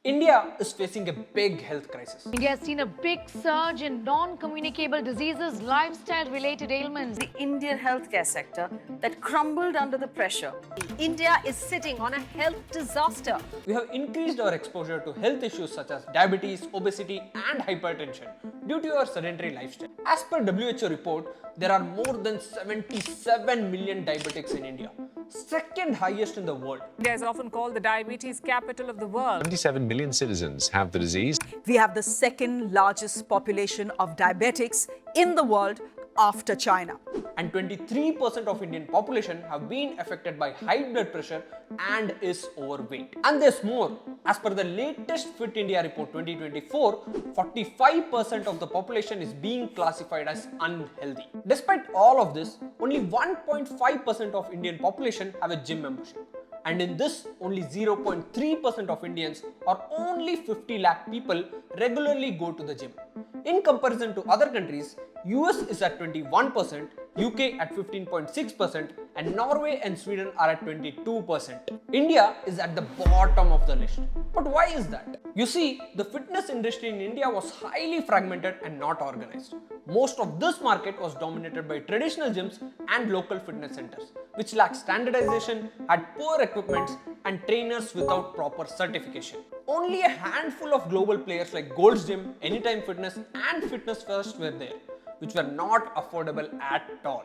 India is facing a big health crisis. India has seen a big surge in non-communicable diseases, lifestyle-related ailments. The Indian healthcare sector that crumbled under the pressure. India is sitting on a health disaster. We have increased our exposure to health issues such as diabetes, obesity, and hypertension due to our sedentary lifestyle. As per WHO report, there are more than 77 million diabetics in India, second highest in the world. India is often called the diabetes capital of the world. 27 million citizens have the disease. We have the second largest population of diabetics in the world after China. And 23% of Indian population have been affected by high blood pressure and is overweight. And there's more. As per the latest Fit India report 2024, 45% of the population is being classified as unhealthy. Despite all of this, only 1.5% of Indian population have a gym membership. And in this, only 0.3% of Indians or only 50 lakh people regularly go to the gym. In comparison to other countries, US is at 21%, UK at 15.6%, and Norway and Sweden are at 22%. India is at the bottom of the list. But why is that? You see, the fitness industry in India was highly fragmented and not organized. Most of this market was dominated by traditional gyms and local fitness centers, which lacked standardization, had poor equipment, and trainers without proper certification. Only a handful of global players like Gold's Gym, Anytime Fitness, and Fitness First were there, which were not affordable at all.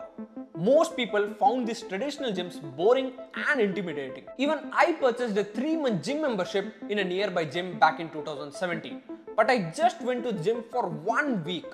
Most people found these traditional gyms boring and intimidating. Even I purchased a 3-month gym membership in a nearby gym back in 2017. But I just went to the gym for 1 week.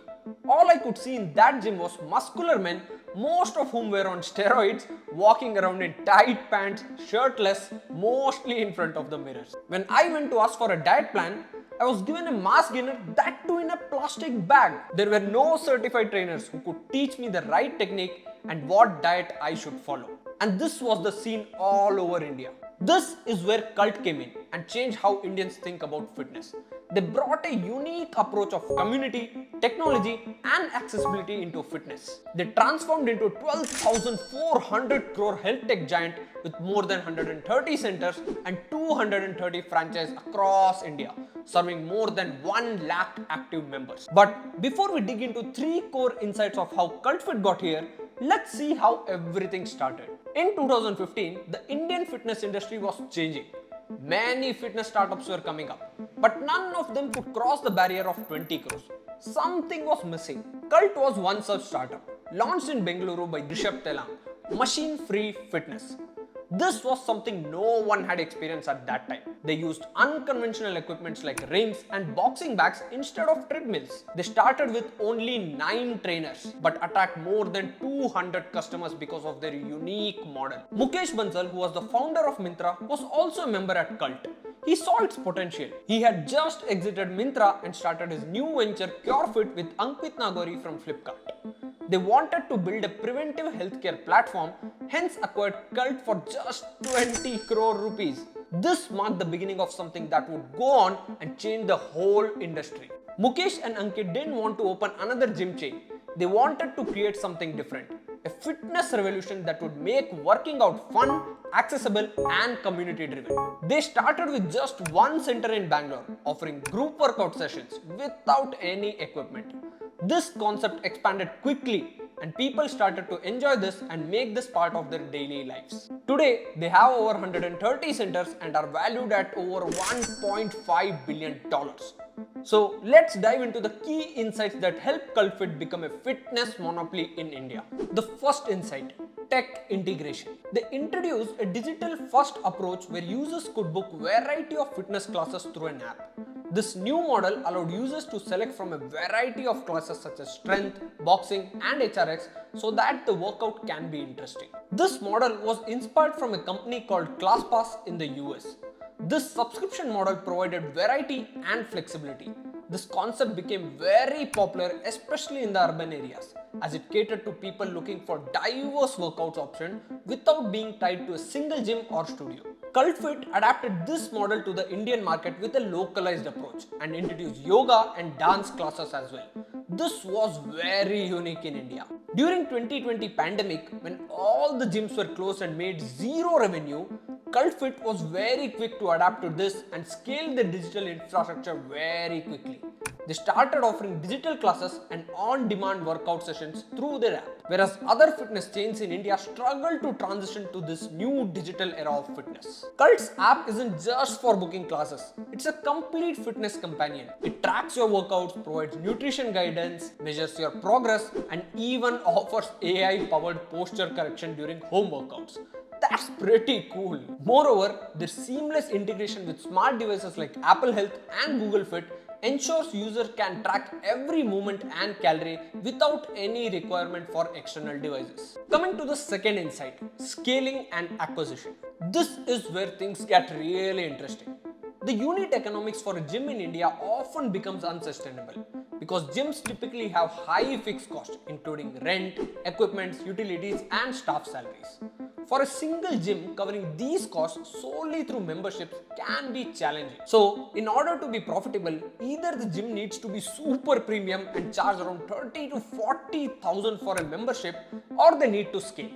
All I could see in that gym was muscular men, most of whom were on steroids, walking around in tight pants, shirtless, mostly in front of the mirrors. When I went to ask for a diet plan, I was given a mass gainer, that too in a plastic bag. There were no certified trainers who could teach me the right technique and what diet I should follow. And this was the scene all over India. This is where Cult came in and changed how Indians think about fitness. They brought a unique approach of community, technology, and accessibility into fitness. They transformed into 12,400 crore health tech giant with more than 130 centers and 230 franchises across India, serving more than 1 lakh active members. But before we dig into 3 core insights of how Cult.fit got here, let's see how everything started. In 2015, the Indian fitness industry was changing. Many fitness startups were coming up, but none of them could cross the barrier of 20 crores. Something was missing. Cult was one such startup, launched in Bengaluru by reshaped machine-free fitness. This was something no one had experienced at that time. They used unconventional equipments like rings and boxing bags instead of treadmills. They started with only 9 trainers but attract more than 200 customers because of their unique model. Mukesh Bansal, who was the founder of Myntra, was also a member at Cult. He saw its potential. He had just exited Myntra and started his new venture Crore.fit with Ankit Nagori from Flipkart. They wanted to build a preventive healthcare platform, hence acquired Cult for just 20 crore rupees. This marked the beginning of something that would go on and change the whole industry. Mukesh and Ankit didn't want to open another gym chain. They wanted to create something different. A fitness revolution that would make working out fun, accessible, and community driven. They started with just one center in Bangalore, offering group workout sessions without any equipment. This concept expanded quickly and people started to enjoy this and make this part of their daily lives. Today, they have over 130 centers and are valued at over $1.5 billion. So let's dive into the key insights that help Cult.fit become a fitness monopoly in India. The first insight: tech integration. They introduced a digital-first approach where users could book a variety of fitness classes through an app. This new model allowed users to select from a variety of classes such as strength, boxing, and HRX so that the workout can be interesting. This model was inspired from a company called ClassPass in the US. This subscription model provided variety and flexibility. This concept became very popular, especially in the urban areas, as it catered to people looking for diverse workout options without being tied to a single gym or studio. Cult.fit adapted this model to the Indian market with a localized approach and introduced yoga and dance classes as well. This was very unique in India. During 2020 pandemic, when all the gyms were closed and made zero revenue, Cult.fit was very quick to adapt to this and scale their digital infrastructure very quickly. They started offering digital classes and on-demand workout sessions through their app, whereas other fitness chains in India struggle to transition to this new digital era of fitness. Cult's app isn't just for booking classes, it's a complete fitness companion. It tracks your workouts, provides nutrition guidance, measures your progress, and even offers AI-powered posture correction during home workouts. That's pretty cool. Moreover, their seamless integration with smart devices like Apple Health and Google Fit ensures user can track every movement and calorie without any requirement for external devices. Coming to the second insight, scaling and acquisition. This is where things get really interesting. The unit economics for a gym in India often becomes unsustainable because gyms typically have high fixed costs including rent, equipment, utilities and staff salaries. For a single gym, covering these costs solely through memberships can be challenging. So, in order to be profitable, either the gym needs to be super premium and charge around 30 to 40,000 for a membership, or they need to scale.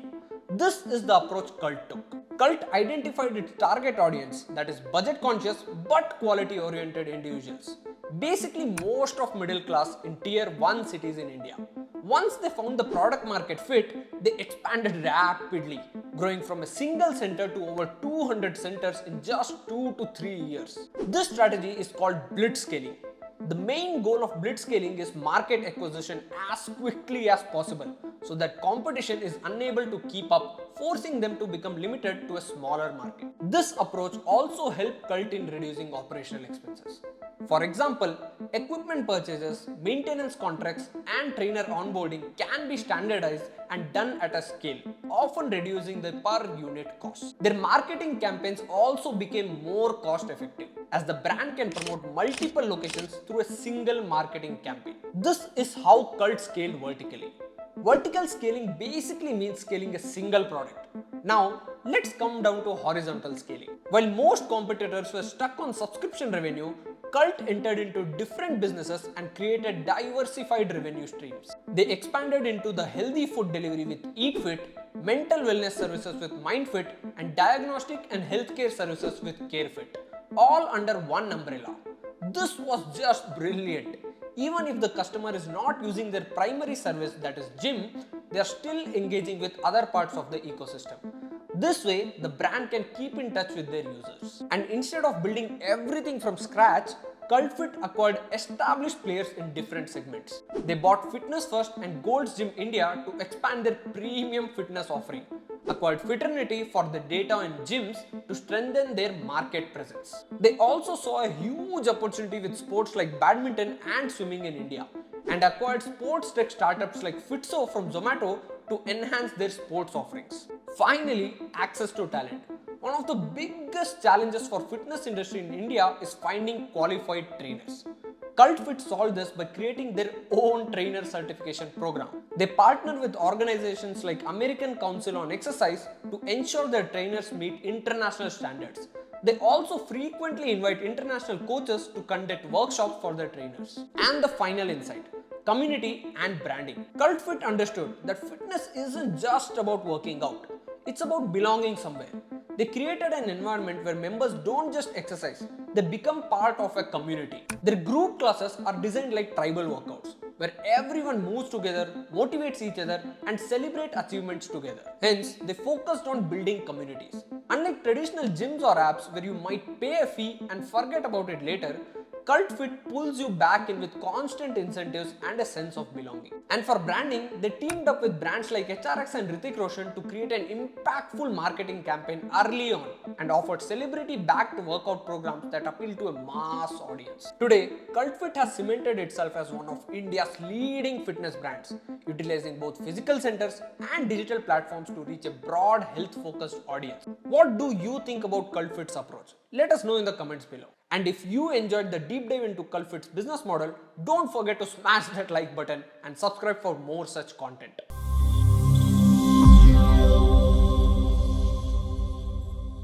This is the approach Cult took. Cult identified its target audience, that is budget conscious but quality oriented individuals. Basically most of middle class in tier 1 cities in India. Once they found the product market fit, they expanded rapidly, growing from a single center to over 200 centers in just 2 to 3 years. This strategy is called blitzscaling. The main goal of blitzscaling is market acquisition as quickly as possible so that competition is unable to keep up, forcing them to become limited to a smaller market. This approach also helped Cult in reducing operational expenses. For example, equipment purchases, maintenance contracts, and trainer onboarding can be standardized and done at a scale, often reducing the per unit cost. Their marketing campaigns also became more cost effective, as the brand can promote multiple locations through a single marketing campaign. This is how Cult scaled vertically. Vertical scaling basically means scaling a single product. Now, let's come down to horizontal scaling. While most competitors were stuck on subscription revenue, Cult entered into different businesses and created diversified revenue streams. They expanded into the healthy food delivery with EatFit, mental wellness services with MindFit, and diagnostic and healthcare services with CareFit, all under one umbrella. This was just brilliant. Even if the customer is not using their primary service, that is gym, they are still engaging with other parts of the ecosystem. This way, the brand can keep in touch with their users. And instead of building everything from scratch, Cult.fit acquired established players in different segments. They bought Fitness First and Gold's Gym India to expand their premium fitness offering, acquired Fiternity for the data in gyms to strengthen their market presence. They also saw a huge opportunity with sports like badminton and swimming in India, and acquired sports tech startups like Fitso from Zomato to enhance their sports offerings. Finally, access to talent. One of the biggest challenges for fitness industry in India is finding qualified trainers. Cult.fit solved this by creating their own trainer certification program. They partner with organizations like American Council on Exercise to ensure their trainers meet international standards. They also frequently invite international coaches to conduct workshops for their trainers. And the final insight, community and branding. Cult.fit understood that fitness isn't just about working out, it's about belonging somewhere. They created an environment where members don't just exercise, they become part of a community. Their group classes are designed like tribal workouts, where everyone moves together, motivates each other, and celebrates achievements together. Hence, they focused on building communities. Unlike traditional gyms or apps where you might pay a fee and forget about it later, Cult.fit pulls you back in with constant incentives and a sense of belonging. And for branding, they teamed up with brands like HRX and Hrithik Roshan to create an impactful marketing campaign early on and offered celebrity-backed workout programs that appeal to a mass audience. Today, Cult.fit has cemented itself as one of India's leading fitness brands, utilizing both physical centers and digital platforms to reach a broad health-focused audience. What do you think about Cult.fit's approach? Let us know in the comments below. And if you enjoyed the deep dive into Cult.fit's business model, don't forget to smash that like button and subscribe for more such content.